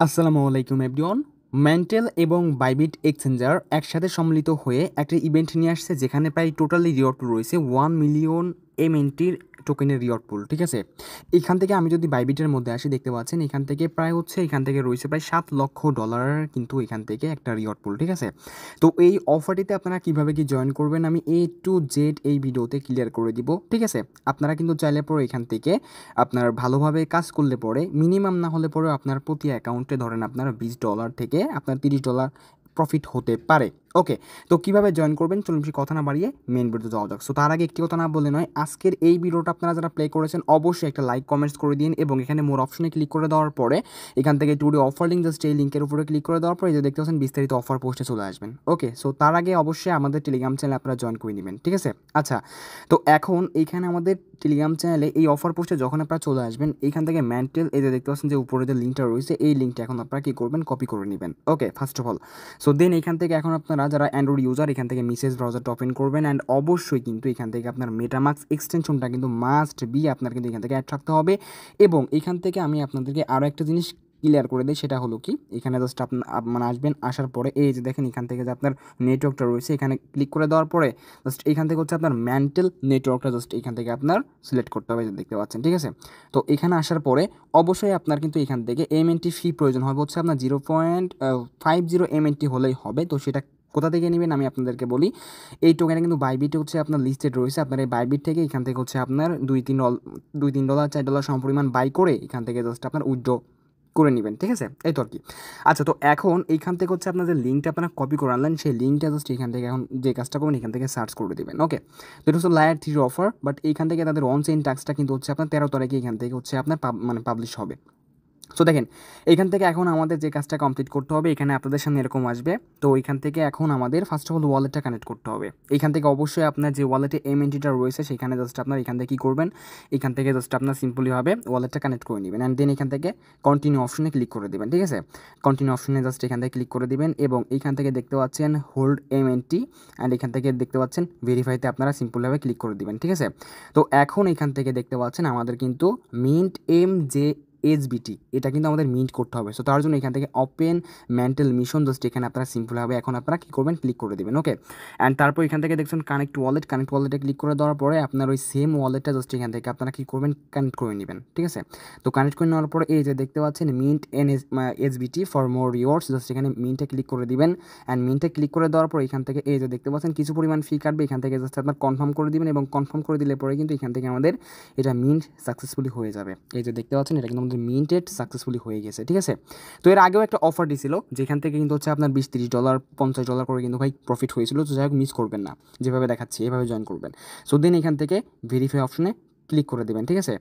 আসসালামু আলাইকুম everyone. Mental এবং বাইবিট এক্সচেঞ্জার একসাথে সম্মিলিত হয়ে একটা ইভেন্ট নিয়ে আসছে যেখানে প্রায় টোটালি রিওয়ার্ড পুল রয়েছে 1 মিলিয়ন এমএনটির টোকেনের রিওয়ার্ড পুল। ঠিক আছে, এখান থেকে আমি যদি বাইবিটের মধ্যে আসি দেখতে পাচ্ছেন এখান থেকে প্রায় হচ্ছে এখান থেকে রয়েছে প্রায় $7 লক্ষ কিন্তু এখান থেকে একটা রিওয়ার্ড পুল। ঠিক আছে, তো এই অফারটিতে আপনারা কীভাবে কি জয়েন করবেন আমি A to Z এই ভিডিওতে ক্লিয়ার করে দিব। ঠিক আছে, আপনারা কিন্তু চাইলে পরে এখান থেকে আপনার ভালোভাবে কাজ করলে পরে মিনিমাম না হলে পরেও আপনার প্রতি অ্যাকাউন্টে ধরেন আপনার $20 থেকে আপনার $30 প্রফিট হতে পারে। ওকে, তো কীভাবে জয়েন করবেন চলুন বেশি কথা না বাড়িয়ে মেন ভিডিওতে যাওয়া যাক। সো তার আগে একটি কথা না বলে নয়, আজকের এই ভিডিওটা আপনারা যারা প্লে করেছেন অবশ্যই একটা লাইক কমেন্টস করে দিন এবং এখানে মোর অপশনে ক্লিক করে দেওয়ার পরে এখান থেকে টুডে অফার লিঙ্ক জাস্ট এই লিঙ্কের উপরে ক্লিক করে দেওয়ার পরে যে দেখতে পাচ্ছেন বিস্তারিত অফার পোস্টে চলে আসবেন। ওকে, সো তার আগে অবশ্যই আমাদের টেলিগ্রাম চ্যানেলে আপনারা জয়েন করে নেবেন। ঠিক আছে, আচ্ছা, তো এখন এইখানে আমাদের টেলিগ্রাম চ্যানেলে এই অফার পোস্টে যখন আপনারা চলে আসবেন এইখান থেকে মেন্টাল এই যে দেখতে পাচ্ছেন যে উপরে যে লিঙ্কটা রয়েছে এই লিঙ্কটা এখন আপনারা কী করবেন কপি করে নেবেন। Okay, first of all so then এখান থেকে এখন আপনারা যারা অ্যান্ড্রয়েড ইউজার এখান থেকে মেসেজ ব্রাউজারটা ওপেন করবেন অ্যান্ড অবশ্যই কিন্তু এখান থেকে আপনার মেটামাক্স এক্সটেনশনটা কিন্তু মাস্ট বি আপনার কিন্তু এখান থেকে অ্যাড রাখতে হবে। এবং এখান থেকে আমি আপনাদেরকে আরও একটা জিনিস ক্লিয়ার করে দিই, সেটা হলো কি এখানে জাস্ট মানে আসবেন, আসার পরে এই যে দেখেন এখান থেকে যে আপনার নেটওয়ার্কটা রয়েছে এখানে ক্লিক করে দেওয়ার পরে জাস্ট এখান থেকে হচ্ছে আপনার মেন্টাল নেটওয়ার্কটা জাস্ট এখান থেকে আপনার সিলেক্ট করতে হবে, দেখতে পাচ্ছেন। ঠিক আছে, তো এখানে আসার পরে অবশ্যই আপনার কিন্তু এখান থেকে এমএনটি ফি প্রয়োজন হবে হচ্ছে আপনার 0.50 এমএনটি হলেই হবে। তো সেটা কোথা থেকে নেবেন আমি আপনাদেরকে বলি। এই টোকেনে কিন্তু বাইবিট হচ্ছে আপনার লিস্টেড রয়েছে, আপনার এই বাইবিট থেকে এখান থেকে হচ্ছে আপনার $2-3 $4 সমপরিমাণ বাই করে এখান থেকে জাস্ট আপনার উইথড্র করে নেবেন। ঠিক আছে, এই তো আর কি। আচ্ছা, তো এখন এইখান থেকে হচ্ছে আপনার যে লিঙ্কটা আপনারা কপি করে আনলেন সেই লিঙ্কটা জাস্ট এখান থেকে এখন যে কাজটা করবেন এখান থেকে সার্চ করে দেবেন। ওকে, তো এটা হচ্ছে লায়ার 3 অফার, বাট এইখান থেকে তাদের অন চেইন টাস্কটা কিন্তু হচ্ছে আপনার 13 তারিখে এখান থেকে হচ্ছে আপনার পাবলিশ হবে। সো দেখেন এখান থেকে এখন আমাদের যে কাজটা কমপ্লিট করতে হবে এখানে আপনাদের সামনে এরকম আসবে। তো এখান থেকে এখন আমাদের ফার্স্ট অফ অল ওয়ালেটটা কানেক্ট করতে হবে। এখান থেকে অবশ্যই আপনার যে ওয়ালেটে এমএনটিটা রয়েছে সেখানে জাস্ট আপনার এখান থেকে কী করবেন, এখান থেকে জাস্ট আপনার সিম্পলিভাবে ওয়ালেটটা কানেক্ট করে নেবেন অ্যান্ড দেন এখান থেকে কন্টিনিউ অপশনে ক্লিক করে দেবেন। ঠিক আছে, কন্টিনিউ অপশনে জাস্ট এখান থেকে ক্লিক করে দেবেন এবং এইখান থেকে দেখতে পাচ্ছেন হোল্ড এমএনটি অ্যান্ড এখান থেকে দেখতে পাচ্ছেন ভেরিফাইতে আপনারা সিম্পলভাবে ক্লিক করে দেবেন। ঠিক আছে, তো এখন এখান থেকে দেখতে পাচ্ছেন আমাদের কিন্তু মিন্ট MJSBT এটা কিন্তু আমাদের মিন্ট করতে হবে। সো তার জন্য এখান থেকে ওপেন মেন্টাল মিশন জাস্ট এখানে আপনারা সিম্পলভাবে এখন আপনারা কী করবেন ক্লিক করে দেবেন। ওকে, অ্যান্ড তারপর এখান থেকে দেখছেন কানেক্ট ওয়ালেটে ক্লিক করে দেওয়ার পরে আপনার ওই সেম ওয়ালেটটা জাস্ট এখান থেকে আপনারা কী করবেন কানেক্ট করে নেবেন। ঠিক আছে, তো কানেক্ট করে নেওয়ার পরে এই যে দেখতে পাচ্ছেন mint SBT for more rewards just এখানে মিন্টে ক্লিক করে দিবেন অ্যান্ড মিন্টে ক্লিক করে দেওয়ার পর এখান থেকে এই যে দেখতে পাচ্ছেন কিছু পরিমাণ ফি কাটবে, এখান থেকে জাস্ট আপনার কনফার্ম করে দিবেন এবং কনফার্ম করে দিলে পরে কিন্তু এখান থেকে আমাদের এটা মিন্ট সাকসেসফুলি হয়ে যাবে। এই যে দেখতে পাচ্ছেন এটা কিন্তু আমাদের মিন্টেড সাকসেসফুলি হয়ে গেছে। ঠিক আছে, তো এর আগেও একটা অফার দিছিল যেখান থেকে কিন্তু হচ্ছে আপনার $20-30 $50 করে কিন্তু ভাই প্রফিট হয়েছিল। তো যাই হোক মিস করবেন না, যেভাবে দেখাচ্ছি এভাবে জয়েন করবেন। সো দেন এখান থেকে ভেরিফাই অপশনে ক্লিক করে দেবেন। ঠিক আছে,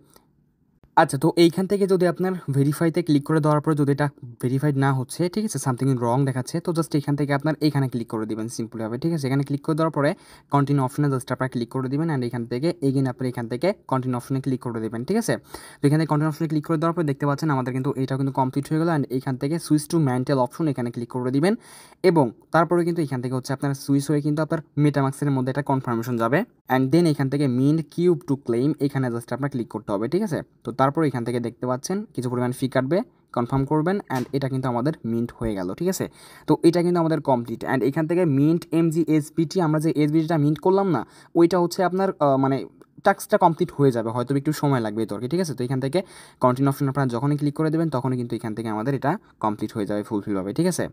আচ্ছা, তো এইখান থেকে যদি আপনার ভেরিফাইতে ক্লিক করে দেওয়ার পরে যদি এটা ভেরিফাইড না হচ্ছে, ঠিক আছে, সামথিং রং দেখাচ্ছে, তো জাস্ট এখান থেকে আপনার এখানে ক্লিক করে দেবেন সিম্পলভাবে। ঠিক আছে, এখানে ক্লিক করে দেওয়ার পরে কন্টিনিউ অপশনে জাস্ট আপনারা ক্লিক করে দেবেন অ্যান্ড এখান থেকে এগেন আপনার এখান থেকে কন্টিনিউ অপশনে ক্লিক করে দেবেন। ঠিক আছে, তো এখানে কন্টিনিউ অপশনে ক্লিক করে দেওয়ার পরে দেখতে পাচ্ছেন আমাদের কিন্তু এটা কিন্তু কমপ্লিট হয়ে গেল অ্যান্ড এখান থেকে সুইচ টু মেন্টাল অপশন এখানে ক্লিক করে দিবেন এবং তারপরে কিন্তু এখান থেকে হচ্ছে আপনার সুইচ হয়ে কিন্তু আপনার মেটামাক্সের মধ্যে একটা কনফার্মেশন যাবে অ্যান্ড দেন এখান থেকে মিন্ট কিউব টু ক্লেম এখানে জাস্ট আপনার ক্লিক করতে হবে। ঠিক আছে, তো তারপর এখান থেকে দেখতে পাচ্ছেন কিছু পরিমাণ ফি কাটবে, কনফার্ম করবেন অ্যান্ড এটা কিন্তু আমাদের মিন্ট হয়ে গেল। ঠিক আছে, তো এটা কিন্তু আমাদের কমপ্লিট অ্যান্ড এখান থেকে মিন্ট MGSBT আমরা যে এসবিটিটা মিন্ট করলাম না ওইটা হচ্ছে আপনার মানে টাস্কটা কমপ্লিট হয়ে যাবে, হয়তো একটু সময় লাগবে তোর কি। ঠিক আছে, তো এখান থেকে কন্টিনিউ অপশন আপনারা যখনই ক্লিক করে দেবেন তখনই কিন্তু এখান থেকে আমাদের এটা কমপ্লিট হয়ে যাবে ফুলফিল হবে। ঠিক আছে,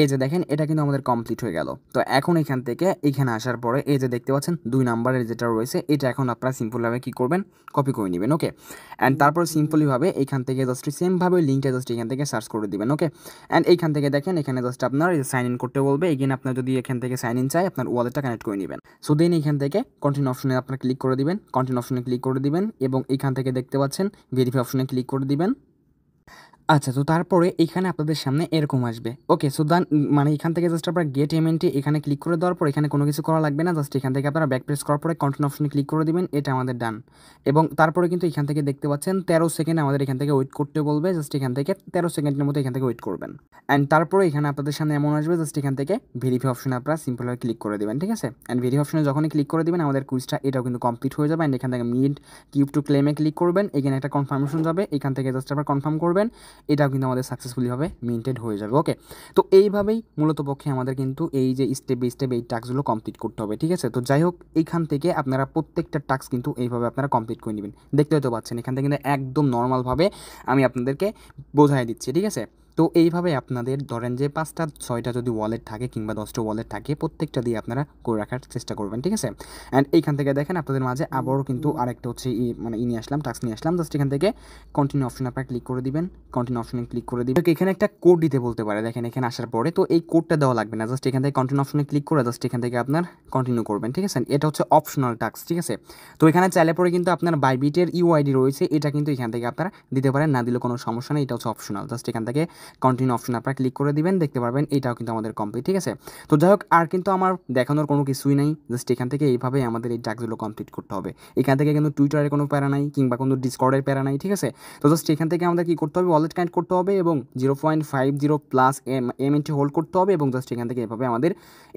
এই যে দেখেন এটা কিন্তু আমাদের কমপ্লিট হয়ে গেল। তো এখন এখান থেকে এখানে আসার পরে এই যে দেখতে পাচ্ছেন 2 নাম্বারের যেটা রয়েছে এটা এখন আপনারা সিম্পলভাবে কী করবেন কপি করে নেবেন। ওকে, অ্যান্ড তারপর সিম্পলিভাবে এখান থেকে জাস্ট সেমভাবে লিঙ্কটা জাস্ট এখান থেকে সার্চ করে দিবেন। ওকে, অ্যান্ড এইখান থেকে দেখেন এখানে জাস্ট আপনার সাইন ইন করতে বলবে, এগেন আপনার যদি এখান থেকে সাইন ইন চাই আপনার ওয়ালেটটা কানেক্ট করে নেবেন। সো দেন এখান থেকে কন্টিনিউ অপশনে আপনার ক্লিক করে দিবেন, কন্টিনিউ অপশনে ক্লিক করে দিবেন এবং এখান থেকে দেখতে পাচ্ছেন ভেরিফাই অপশনে ক্লিক করে দিবেন। আচ্ছা, তো তারপরে এখানে আপনাদের সামনে এরকম আসবে। ওকে, সো দেন মানে এখান থেকে জাস্ট আপনারা গেট এমএনটি এখানে ক্লিক করে দেওয়ার পর এখানে কোনো কিছু করা লাগবে না, জাস্ট এখান থেকে আপনারা ব্যাক প্রেস করার পরে কন্টিনিউ অপশনে ক্লিক করে দিবেন, এটা আমাদের ডান। এবং তারপরে কিন্তু এখান থেকে দেখতে পাচ্ছেন 13 সেকেন্ড আমাদের এখান থেকে ওয়েট করতে বলবে, জাস্ট এখান থেকে 13 সেকেন্ডের মতো এখান থেকে ওয়েট করবেন অ্যান্ড তারপরে এখানে আপনাদের সামনে এমন আসবে, জাস্ট এখান থেকে ভেরিফাই অপশনে আপনারা সিম্পলভাবে ক্লিক করে দেবেন। ঠিক আছে, অ্যান্ড ভেরিফাই অপশনে যখনই ক্লিক করে দেবেন আমাদের কুইজটা এটাও কিন্তু কমপ্লিট হয়ে যাবে অ্যান্ড এখান থেকে মিড কিউব টু ক্লেমে ক্লিক করবেন, এখানে একটা কনফার্মেশন যাবে, এখান থেকে জাস্ট আপনারা কনফার্ম করবেন এটাও কিন্তু আমাদের সাকসেসফুলিভাবে মেনটেন হয়ে যাবে। ওকে, তো এইভাবেই মূলত পক্ষে আমাদের কিন্তু এই যে স্টেপ বাই স্টেপ এই টাস্কগুলো কমপ্লিট করতে হবে, ঠিক আছে। তো যাই হোক, এইখান থেকে আপনারা প্রত্যেকটা টাস্ক কিন্তু এইভাবে আপনারা কমপ্লিট করে নেবেন। দেখতে হতে পাচ্ছেন এখান থেকে কিন্তু একদম নর্মালভাবে আমি আপনাদেরকে বোঝাই দিচ্ছি, ঠিক আছে। তো এইভাবে আপনাদের ধরেন যে 5টা 6টা যদি ওয়ালেট থাকে কিংবা 10টা ওয়ালেট থাকে, প্রত্যেকটা দিয়ে আপনারা করে রাখার চেষ্টা করবেন, ঠিক আছে। অ্যান্ড এইখান থেকে দেখেন আপনাদের মাঝে আবারও কিন্তু আরেকটা হচ্ছে মানে নিয়ে আসলাম, টাস্ক নিয়ে আসলাম। জাস্ট এখান থেকে কন্টিনিউ অপশন আপনারা ক্লিক করে দিবেন, কন্টিনিউ অপশনে ক্লিক করে দিবেন। এখানে একটা কোড দিতে বলতে পারে, দেখেন এখানে আসার পরে তো এই কোডটা দেওয়া লাগবে না, জাস্ট এখান থেকে কন্টিনিউ অপশনে ক্লিক করে জাস্ট এখান থেকে আপনার কন্টিনিউ করবেন, ঠিক আছে। এটা হচ্ছে অপশনাল টাস্ক, ঠিক আছে। তো এখানে চাইলে পরে কিন্তু আপনার বাইবিটের ইউআইডি রয়েছে, এটা কিন্তু এখান থেকে আপনারা দিতে পারেন, না দিলে কোনো সমস্যা নেই, এটা হচ্ছে অপশনাল। জাস্ট এখান থেকে কন্টিনিউ অপশন আপনারা ক্লিক করে দিবেন, দেখতে পারবেন এটাও কিন্তু আমাদের কমপ্লিট, ঠিক আছে। তো যাই হোক, আর কিন্তু আমার দেখানোর কোনো কিছুই নাই, জাস্ট এখান থেকে এইভাবে আমাদের এই টাস্কগুলো কমপ্লিট করতে হবে। এখান থেকে কিন্তু টুইটারে কোনো প্যারা নাই কিংবা কোনো ডিসকর্ডের প্যারা নাই, ঠিক আছে। তো জাস্ট এখান থেকে আমাদের কী করতে হবে, ওয়ালেট কানেক্ট করতে হবে এবং 0.50 প্লাস এমএনটি হোল্ড করতে হবে এবং জাস্ট এখান থেকে এভাবে আমাদের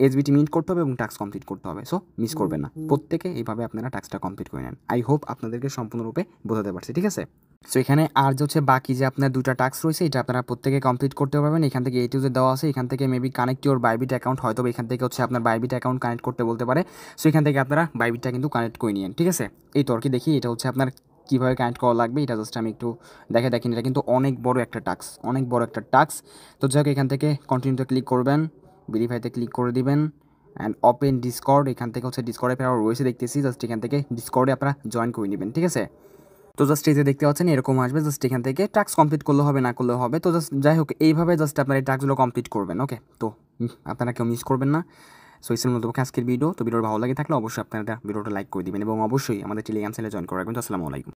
এসবিটি মিন্ট করতে হবে এবং টাস্ক কমপ্লিট করতে হবে। সো মিস করবেন না, প্রত্যেকে এইভাবে আপনারা টাস্কটা কমপ্লিট করে নেন। আই হোপ আপনাদেরকে সম্পূর্ণরূপে বোঝাতে পারছি, ঠিক আছে। সো এখানে আর যে হচ্ছে বাকি যে আপনার 2টা টাস্ক রয়েছে, এটা আপনারা প্রত্যেকে কমপ্লিট করতে পারবেন। এখান থেকে A to Z দেওয়া আছে, এখান থেকে maybe connect your Bybit account, হয়তো এখান থেকে হচ্ছে আপনার বাইবিট অ্যাকাউন্ট কানেক্ট করতে বলতে পারে। সো এখান থেকে আপনারা বাইবিটটা কিন্তু কানেক্ট করে নিন, ঠিক আছে। এই তো আর কি, দেখি এটা হচ্ছে আপনার কীভাবে কানেক্ট করা লাগবে, এটা জাস্ট আমি একটু দেখেন। এটা কিন্তু অনেক বড় একটা টাস্ক, অনেক বড় একটা টাস্ক। তো যাই হোক, এখান থেকে কন্টিনিউতে ক্লিক করবেন, ভেরিফাইতে ক্লিক করে দিবেন অ্যান্ড ওপেন ডিসকর্ড। এখান থেকে হচ্ছে ডিসকর্ডে প্যারা রয়েছে দেখতেছি, জাস্ট এখান থেকে ডিসকর্ডে আপনারা জয়েন করে নেবেন, ঠিক আছে। তো জাস্ট এই যে দেখতে পাচ্ছেন এরকম আসবে, জাস্ট এখান থেকে টাস্ক কমপ্লিট করলে হবে, না করলেও হবে। তো জাস্ট যাই হোক, এইভাবে জাস্ট আপনারা এই টাস্কগুলো কমপ্লিট করবেন। ওকে, তো আপনারা কেউ মিস করবেন না। সো এই ছিল মতো আজকের ভিডিও। তো ভিডিও ভালো লাগে থাকলে অবশ্যই আপনারা ভিডিওটা লাইক করে দিবেন এবং অবশ্যই আমাদের টেলিগ্রাম চ্যানেলে জয়েন করে রাখবেন। আসসালামু আলাইকুম।